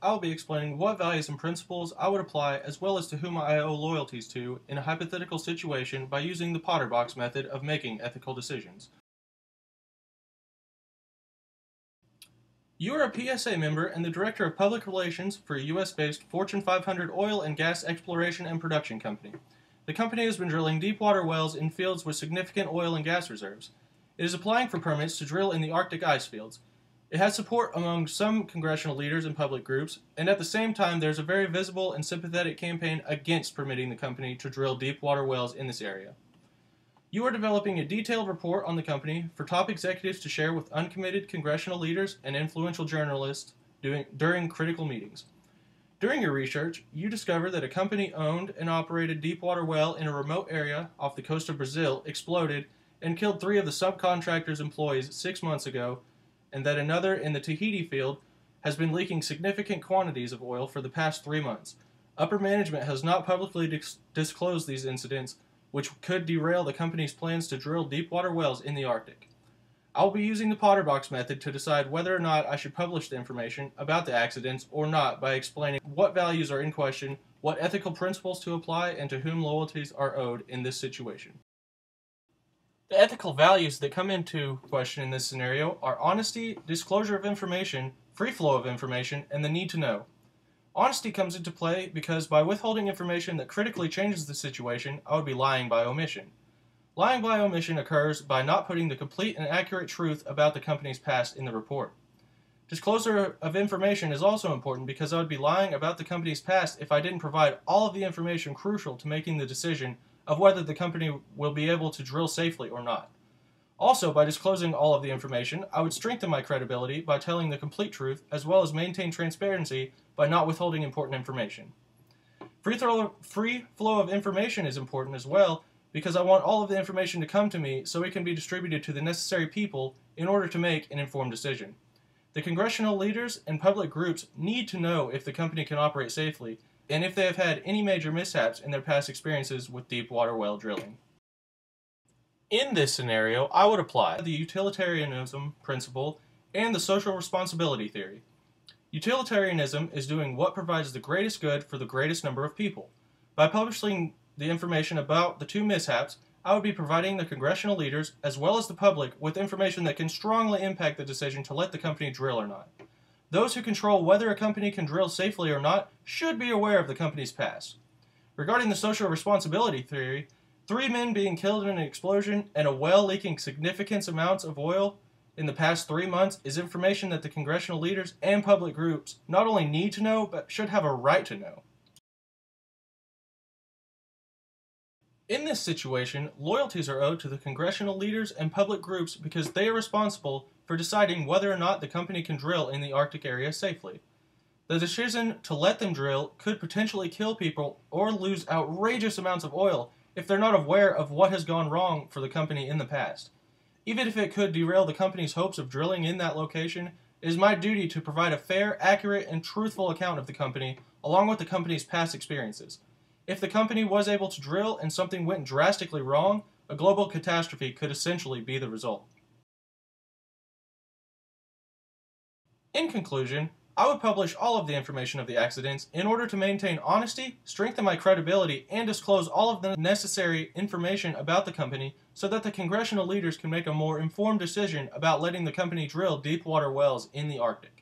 I will be explaining what values and principles I would apply as well as to whom I owe loyalties to in a hypothetical situation by using the Potter box method of making ethical decisions. You are a PSA member and the Director of Public Relations for a U.S.-based Fortune 500 oil and gas exploration and production company. The company has been drilling deep-water wells in fields with significant oil and gas reserves. It is applying for permits to drill in the Arctic ice fields. It has support among some congressional leaders and public groups, and at the same time there is a very visible and sympathetic campaign against permitting the company to drill deep-water wells in this area. You are developing a detailed report on the company for top executives to share with uncommitted congressional leaders and influential journalists during critical meetings. During your research, you discover that a company owned and operated deepwater well in a remote area off the coast of Brazil exploded and killed 3 of the subcontractor's employees 6 months ago, and that another in the Tahiti field has been leaking significant quantities of oil for the past 3 months. Upper management has not publicly disclosed these incidents, which could derail the company's plans to drill deepwater wells in the Arctic. I will be using the Potter box method to decide whether or not I should publish the information about the accidents or not by explaining what values are in question, what ethical principles to apply, and to whom loyalties are owed in this situation. The ethical values that come into question in this scenario are honesty, disclosure of information, free flow of information, and the need to know. Honesty comes into play because by withholding information that critically changes the situation, I would be lying by omission. Lying by omission occurs by not putting the complete and accurate truth about the company's past in the report. Disclosure of information is also important because I would be lying about the company's past if I didn't provide all of the information crucial to making the decision of whether the company will be able to drill safely or not. Also, by disclosing all of the information, I would strengthen my credibility by telling the complete truth as well as maintain transparency by not withholding important information. Free flow of information is important as well because I want all of the information to come to me so it can be distributed to the necessary people in order to make an informed decision. The congressional leaders and public groups need to know if the company can operate safely and if they have had any major mishaps in their past experiences with deep water well drilling. In this scenario, I would apply the utilitarianism principle and the social responsibility theory. Utilitarianism is doing what provides the greatest good for the greatest number of people. By publishing the information about the 2 mishaps, I would be providing the congressional leaders as well as the public with information that can strongly impact the decision to let the company drill or not. Those who control whether a company can drill safely or not should be aware of the company's past. Regarding the social responsibility theory, 3 men being killed in an explosion and a well leaking significant amounts of oil in the past 3 months is information that the congressional leaders and public groups not only need to know, but should have a right to know. In this situation, loyalties are owed to the congressional leaders and public groups because they are responsible for deciding whether or not the company can drill in the Arctic area safely. The decision to let them drill could potentially kill people or lose outrageous amounts of oil if they're not aware of what has gone wrong for the company in the past. Even if it could derail the company's hopes of drilling in that location, it is my duty to provide a fair, accurate, and truthful account of the company, along with the company's past experiences. If the company was able to drill and something went drastically wrong, a global catastrophe could essentially be the result. In conclusion, I would publish all of the information of the accidents in order to maintain honesty, strengthen my credibility, and disclose all of the necessary information about the company so that the congressional leaders can make a more informed decision about letting the company drill deep water wells in the Arctic.